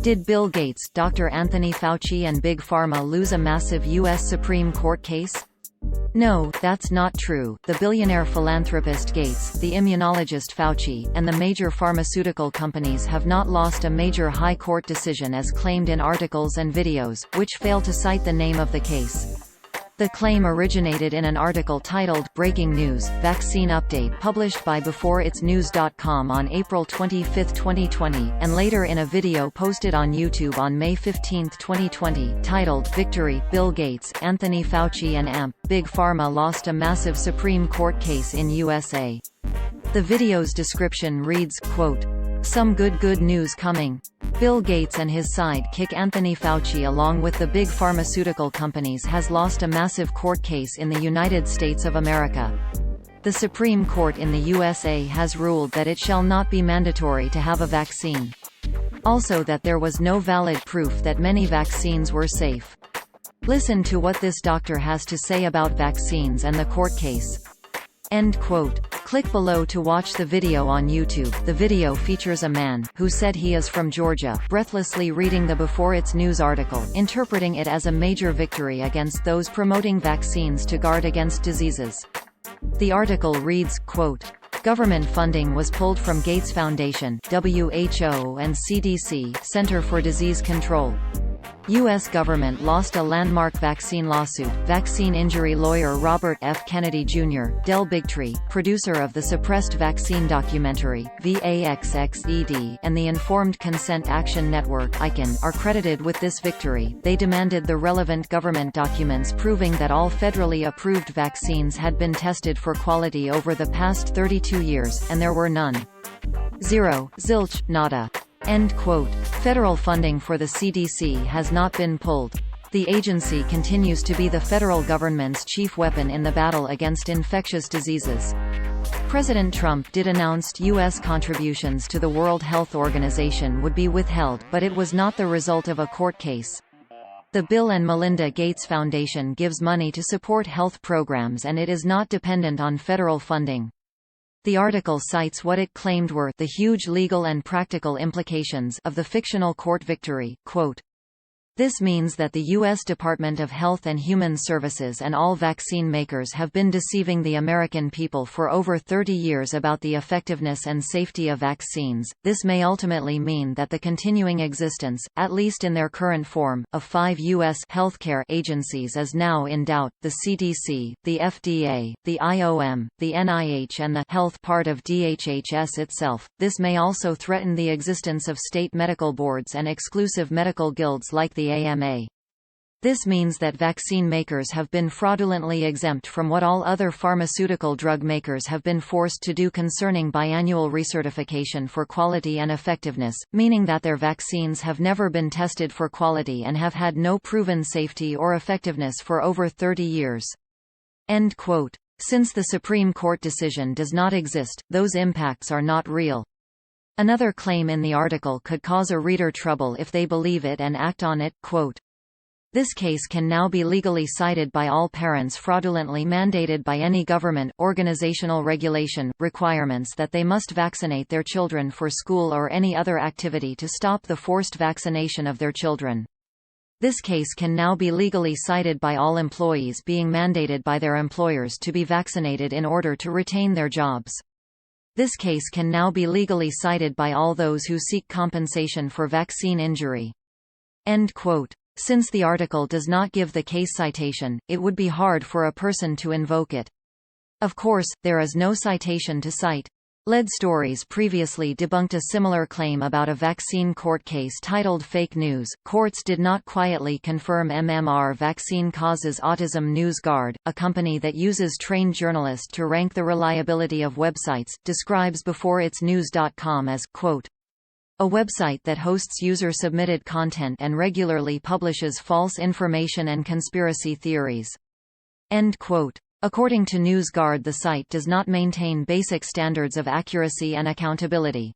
Did Bill Gates, Dr. Anthony Fauci and Big Pharma lose a massive U.S. Supreme Court case? No, that's not true. The billionaire philanthropist Gates, the immunologist Fauci, and the major pharmaceutical companies have not lost a major high court decision as claimed in articles and videos, which fail to cite the name of the case. The claim originated in an article titled, Breaking News, Vaccine Update published by beforeitsnews.com on April 25, 2020, and later in a video posted on YouTube on May 15, 2020, titled, Victory, Bill Gates, Anthony Fauci and Big Pharma lost a massive Supreme Court case in USA. The video's description reads, quote, "Some good news coming. Bill Gates and his sidekick Anthony Fauci along with the big pharmaceutical companies has lost a massive court case in the United States of America. The Supreme Court in the USA has ruled that it shall not be mandatory to have a vaccine. Also that there was no valid proof that many vaccines were safe. Listen to what this doctor has to say about vaccines and the court case." End quote. Click below to watch the video on YouTube. The video features a man, who said he is from Georgia, breathlessly reading the Before It's News article, interpreting it as a major victory against those promoting vaccines to guard against diseases. The article reads, quote, "Government funding was pulled from Gates Foundation, WHO and CDC, Center for Disease Control. U.S. government lost a landmark vaccine lawsuit. Vaccine injury lawyer Robert F. Kennedy Jr., Del Bigtree, producer of the suppressed vaccine documentary, VAXXED, and the Informed Consent Action Network, ICAN, are credited with this victory. They demanded the relevant government documents proving that all federally approved vaccines had been tested for quality over the past 32 years, and there were none. Zero, zilch, nada. End quote. Federal funding for the CDC has not been pulled. The agency continues to be the federal government's chief weapon in the battle against infectious diseases. President Trump did announce U.S. contributions to the World Health Organization would be withheld, but it was not the result of a court case. The Bill and Melinda Gates Foundation gives money to support health programs and it is not dependent on federal funding. The article cites what it claimed were the huge legal and practical implications of the fictional court victory. Quote, "This means that the U.S. Department of Health and Human Services and all vaccine makers have been deceiving the American people for over 30 years about the effectiveness and safety of vaccines. This may ultimately mean that the continuing existence, at least in their current form, of 5 U.S. healthcare agencies is now in doubt: the CDC, the FDA, the IOM, the NIH and the health part of DHHS itself. This may also threaten the existence of state medical boards and exclusive medical guilds like the AMA. This means that vaccine makers have been fraudulently exempt from what all other pharmaceutical drug makers have been forced to do concerning biannual recertification for quality and effectiveness, meaning that their vaccines have never been tested for quality and have had no proven safety or effectiveness for over 30 years." End quote. Since the Supreme Court decision does not exist, those impacts are not real. Another claim in the article could cause a reader trouble if they believe it and act on it. Quote, "This case can now be legally cited by all parents fraudulently mandated by any government, organizational regulation, requirements that they must vaccinate their children for school or any other activity to stop the forced vaccination of their children. This case can now be legally cited by all employees being mandated by their employers to be vaccinated in order to retain their jobs. This case can now be legally cited by all those who seek compensation for vaccine injury." End quote. Since the article does not give the case citation, it would be hard for a person to invoke it. Of course, there is no citation to cite. Lead Stories previously debunked a similar claim about a vaccine court case titled Fake News. Courts did not quietly confirm MMR vaccine causes autism. NewsGuard, a company that uses trained journalists to rank the reliability of websites, describes beforeitsnews.com as, quote, "a website that hosts user-submitted content and regularly publishes false information and conspiracy theories." End quote. According to NewsGuard, the site does not maintain basic standards of accuracy and accountability.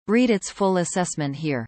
Read its full assessment here.